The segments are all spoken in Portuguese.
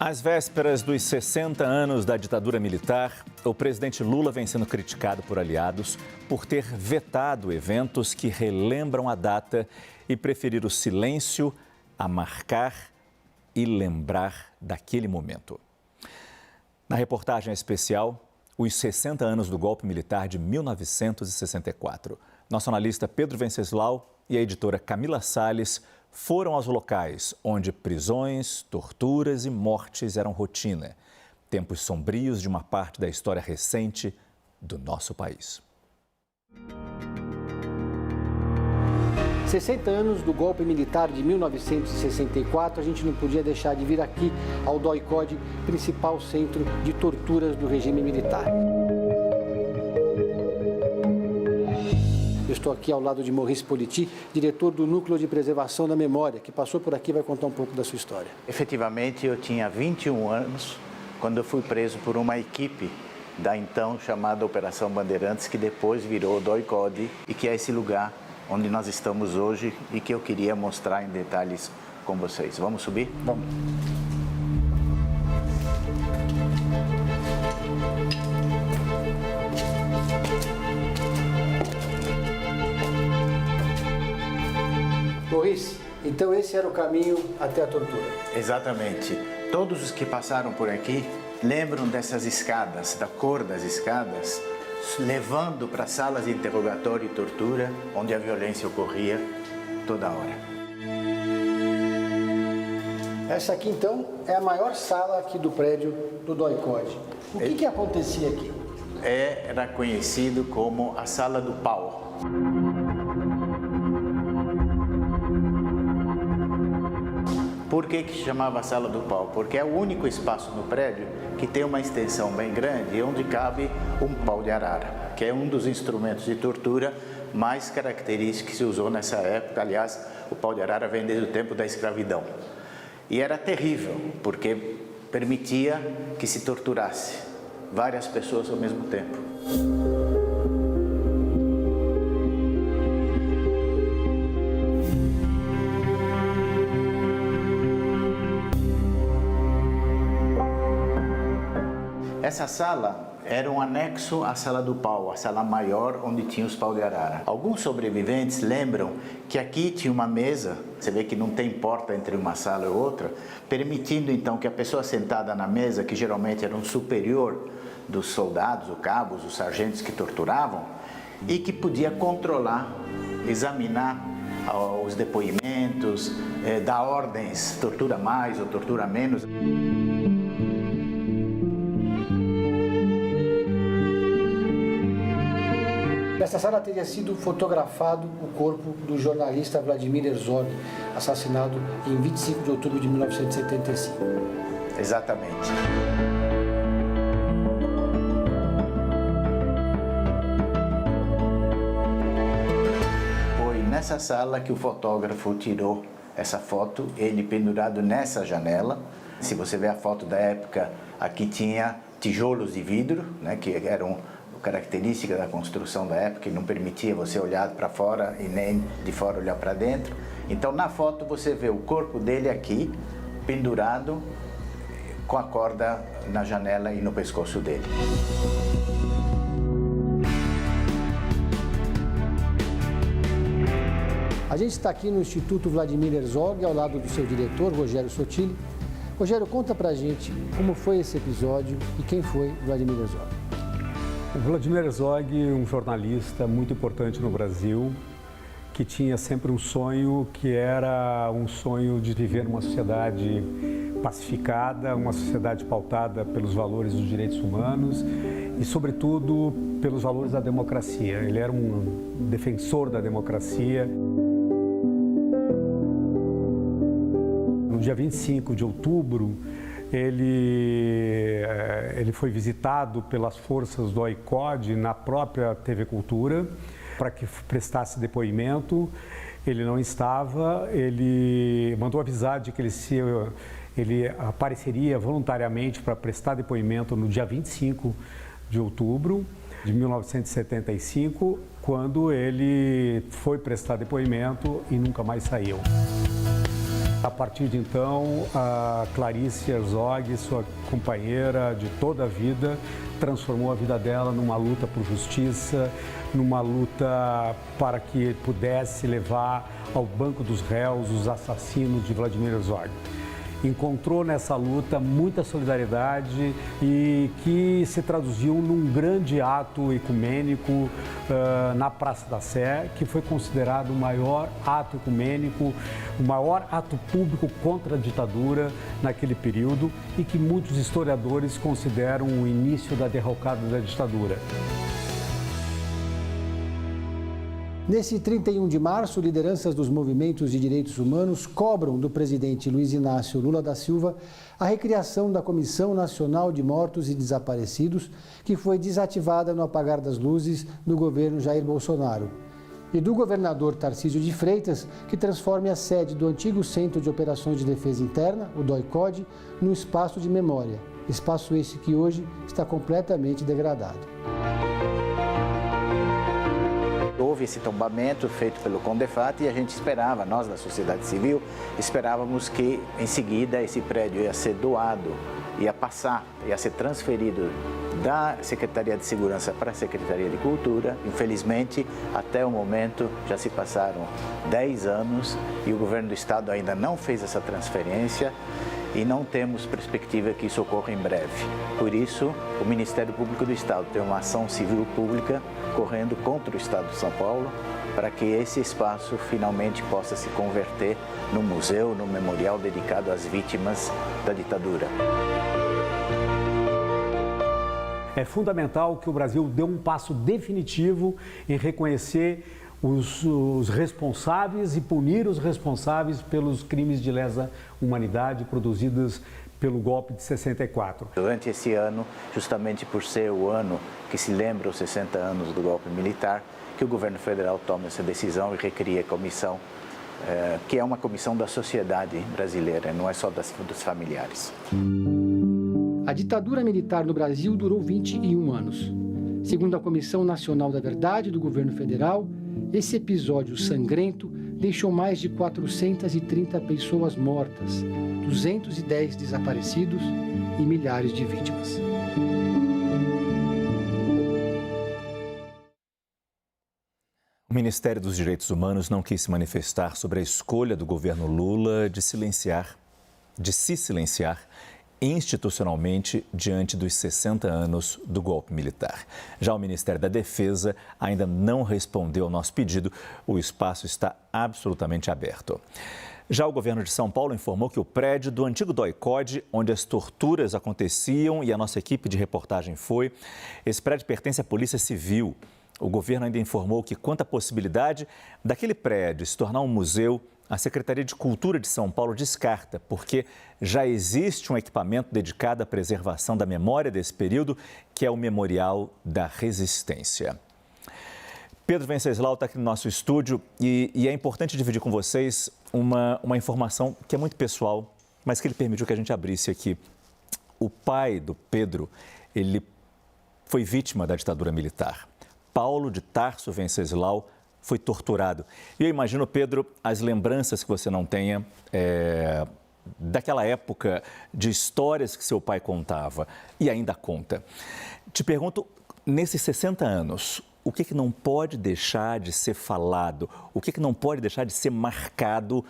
Às vésperas dos 60 anos da ditadura militar, o presidente Lula vem sendo criticado por aliados por ter vetado eventos que relembram a data e preferir o silêncio a marcar e lembrar daquele momento. Na reportagem especial, os 60 anos do golpe militar de 1964. Nosso analista Pedro Venceslau e a editora Camila Salles foram aos locais onde prisões, torturas e mortes eram rotina. Tempos sombrios de uma parte da história recente do nosso país. 60 anos do golpe militar de 1964, a gente não podia deixar de vir aqui ao DOI-CODE, principal centro de torturas do regime militar. Eu estou aqui ao lado de Maurice Politi, diretor do Núcleo de Preservação da Memória, que passou por aqui e vai contar um pouco da sua história. Efetivamente, eu tinha 21 anos quando eu fui preso por uma equipe da então chamada Operação Bandeirantes, que depois virou DOI-CODE e que é esse lugar onde nós estamos hoje e que eu queria mostrar em detalhes com vocês. Vamos subir? Vamos. Maurice, então esse era o caminho até a tortura? Exatamente. Todos os que passaram por aqui lembram dessas escadas, da cor das escadas, levando para salas de interrogatório e tortura, onde a violência ocorria toda hora. Essa aqui, então, é a maior sala aqui do prédio do DOI-CODE. O que acontecia aqui? Era conhecido como a Sala do Pau. Por que chamava Sala do Pau? Porque é o único espaço no prédio que tem uma extensão bem grande e onde cabe um pau de arara, que é um dos instrumentos de tortura mais característicos que se usou nessa época. Aliás, o pau de arara vem desde o tempo da escravidão. E era terrível, porque permitia que se torturasse várias pessoas ao mesmo tempo. Essa sala era um anexo à Sala do Pau, a sala maior onde tinha os pau de arara. Alguns sobreviventes lembram que aqui tinha uma mesa, você vê que não tem porta entre uma sala e outra, permitindo então que a pessoa sentada na mesa, que geralmente era um superior dos soldados, os cabos, os sargentos que torturavam, e que podia controlar, examinar os depoimentos, dar ordens, tortura mais ou tortura menos. Nessa sala teria sido fotografado o corpo do jornalista Vladimir Herzog, assassinado em 25 de outubro de 1975. Exatamente. Foi nessa sala que o fotógrafo tirou essa foto, ele pendurado nessa janela. Se você vê a foto da época, aqui tinha tijolos de vidro, né, que eram característica da construção da época, que não permitia você olhar para fora e nem de fora olhar para dentro. Então, na foto, você vê o corpo dele aqui, pendurado, com a corda na janela e no pescoço dele. A gente está aqui no Instituto Vladimir Herzog, ao lado do seu diretor, Rogério Sotile. Rogério, conta pra gente como foi esse episódio e quem foi Vladimir Herzog. O Vladimir Herzog, um jornalista muito importante no Brasil, que tinha sempre um sonho, que era um sonho de viver numa sociedade pacificada, uma sociedade pautada pelos valores dos direitos humanos e, sobretudo, pelos valores da democracia. Ele era um defensor da democracia. No dia 25 de outubro, ele foi visitado pelas forças do DOI-CODE na própria TV Cultura para que prestasse depoimento. Ele não estava, ele mandou avisar de que ele apareceria voluntariamente para prestar depoimento no dia 25 de outubro de 1975, quando ele foi prestar depoimento e nunca mais saiu. A partir de então, a Clarice Herzog, sua companheira de toda a vida, transformou a vida dela numa luta por justiça, numa luta para que pudesse levar ao banco dos réus os assassinos de Vladimir Herzog. Encontrou nessa luta muita solidariedade e que se traduziu num grande ato ecumênico na Praça da Sé, que foi considerado o maior ato ecumênico, o maior ato público contra a ditadura naquele período e que muitos historiadores consideram o início da derrocada da ditadura. Nesse 31 de março, lideranças dos movimentos de direitos humanos cobram do presidente Luiz Inácio Lula da Silva a recriação da Comissão Nacional de Mortos e Desaparecidos, que foi desativada no apagar das luzes do governo Jair Bolsonaro. E do governador Tarcísio de Freitas, que transforme a sede do antigo Centro de Operações de Defesa Interna, o DOI-CODE, num espaço de memória. Espaço esse que hoje está completamente degradado. Houve esse tombamento feito pelo CONDEFAT e a gente esperava, nós da sociedade civil, esperávamos que em seguida esse prédio ia ser doado, ia ser transferido da Secretaria de Segurança para a Secretaria de Cultura. Infelizmente, até o momento já se passaram 10 anos e o governo do estado ainda não fez essa transferência e não temos perspectiva que isso ocorra em breve. Por isso, o Ministério Público do Estado tem uma ação civil pública correndo contra o Estado de São Paulo para que esse espaço finalmente possa se converter num museu, num memorial dedicado às vítimas da ditadura. É fundamental que o Brasil dê um passo definitivo em reconhecer os responsáveis e punir os responsáveis pelos crimes de lesa humanidade produzidos pelo golpe de 64. Durante esse ano, justamente por ser o ano que se lembra os 60 anos do golpe militar, que o governo federal toma essa decisão e recria a comissão, que é uma comissão da sociedade brasileira, não é só dos familiares. A ditadura militar no Brasil durou 21 anos. Segundo a Comissão Nacional da Verdade do governo federal, esse episódio sangrento deixou mais de 430 pessoas mortas, 210 desaparecidos e milhares de vítimas. O Ministério dos Direitos Humanos não quis se manifestar sobre a escolha do governo Lula de se silenciar institucionalmente diante dos 60 anos do golpe militar. Já o Ministério da Defesa ainda não respondeu ao nosso pedido. O espaço está absolutamente aberto. Já o governo de São Paulo informou que o prédio do antigo DOI-CODE, onde as torturas aconteciam e a nossa equipe de reportagem foi, esse prédio pertence à Polícia Civil. O governo ainda informou que, quanto à possibilidade daquele prédio se tornar um museu, a Secretaria de Cultura de São Paulo descarta, porque já existe um equipamento dedicado à preservação da memória desse período, que é o Memorial da Resistência. Pedro Venceslau está aqui no nosso estúdio e é importante dividir com vocês uma informação que é muito pessoal, mas que ele permitiu que a gente abrisse aqui. O pai do Pedro, ele foi vítima da ditadura militar. Paulo de Tarso Venceslau foi torturado. E eu imagino, Pedro, as lembranças que você não tenha daquela época, de histórias que seu pai contava e ainda conta. Te pergunto, nesses 60 anos, o que não pode deixar de ser falado? O que não pode deixar de ser marcado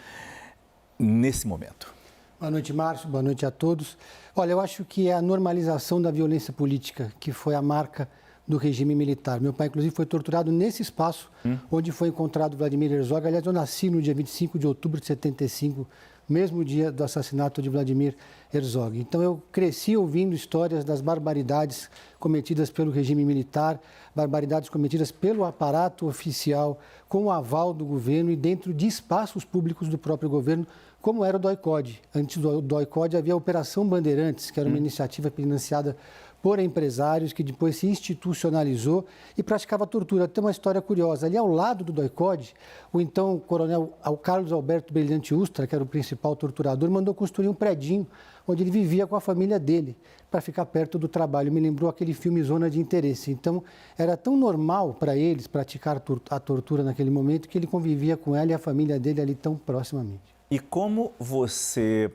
nesse momento? Boa noite, Márcio. Boa noite a todos. Olha, eu acho que é a normalização da violência política que foi a marca do regime militar. Meu pai, inclusive, foi torturado nesse espaço onde foi encontrado Vladimir Herzog. Aliás, eu nasci no dia 25 de outubro de 75, mesmo dia do assassinato de Vladimir Herzog. Então, eu cresci ouvindo histórias das barbaridades cometidas pelo regime militar, barbaridades cometidas pelo aparato oficial, com o aval do governo e dentro de espaços públicos do próprio governo, como era o DOI-CODE. Antes do DOI-CODE havia a Operação Bandeirantes, que era uma iniciativa financiada por empresários, que depois se institucionalizou e praticava tortura. Tem uma história curiosa. Ali ao lado do DOI-CODE, o então coronel Carlos Alberto Brilhante Ustra, que era o principal torturador, mandou construir um predinho onde ele vivia com a família dele, para ficar perto do trabalho. Me lembrou aquele filme Zona de Interesse. Então, era tão normal para eles praticar a tortura naquele momento que ele convivia com ela e a família dele ali tão proximamente. E como você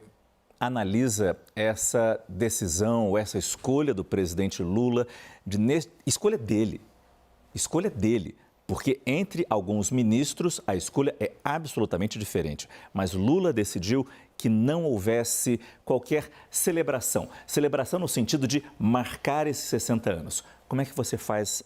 analisa essa decisão, essa escolha do presidente Lula, escolha dele, porque entre alguns ministros a escolha é absolutamente diferente, mas Lula decidiu que não houvesse qualquer celebração no sentido de marcar esses 60 anos. Como é que você faz,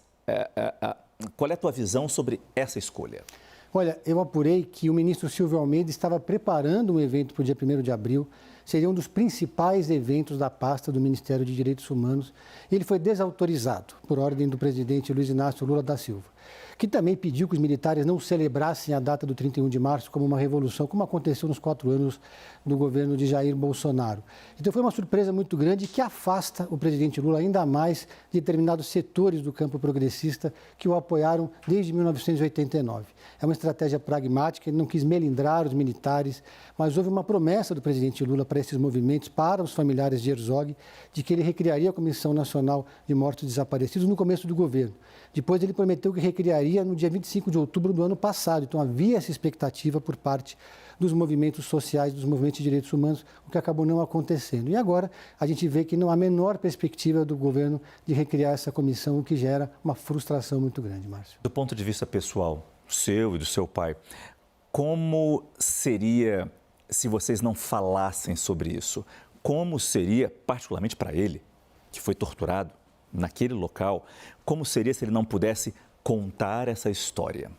qual é a tua visão sobre essa escolha? Olha, eu apurei que o ministro Silvio Almeida estava preparando um evento para o dia 1º de abril, seria um dos principais eventos da pasta do Ministério de Direitos Humanos, e ele foi desautorizado por ordem do presidente Luiz Inácio Lula da Silva, que também pediu que os militares não celebrassem a data do 31 de março como uma revolução, como aconteceu nos 4 anos do governo de Jair Bolsonaro. Então foi uma surpresa muito grande que afasta o presidente Lula ainda mais de determinados setores do campo progressista que o apoiaram desde 1989. É uma estratégia pragmática, ele não quis melindrar os militares, mas houve uma promessa do presidente Lula para esses movimentos, para os familiares de Herzog, de que ele recriaria a Comissão Nacional de Mortos Desaparecidos no começo do governo. Depois ele prometeu que recriaria no dia 25 de outubro do ano passado. Então havia essa expectativa por parte dos movimentos sociais, dos movimentos de direitos humanos, o que acabou não acontecendo. E agora a gente vê que não há a menor perspectiva do governo de recriar essa comissão, o que gera uma frustração muito grande, Márcio. Do ponto de vista pessoal, seu e do seu pai, como seria se vocês não falassem sobre isso? Como seria, particularmente para ele, que foi torturado naquele local, como seria se ele não pudesse contar essa história?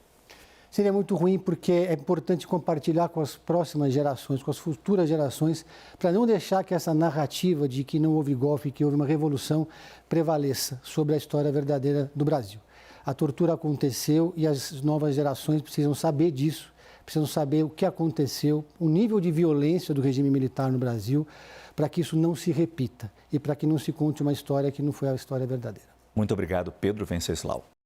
Seria muito ruim porque é importante compartilhar com as próximas gerações, com as futuras gerações, para não deixar que essa narrativa de que não houve golpe, que houve uma revolução, prevaleça sobre a história verdadeira do Brasil. A tortura aconteceu e as novas gerações precisam saber disso, precisam saber o que aconteceu, o nível de violência do regime militar no Brasil, para que isso não se repita e para que não se conte uma história que não foi a história verdadeira. Muito obrigado, Pedro Venceslau.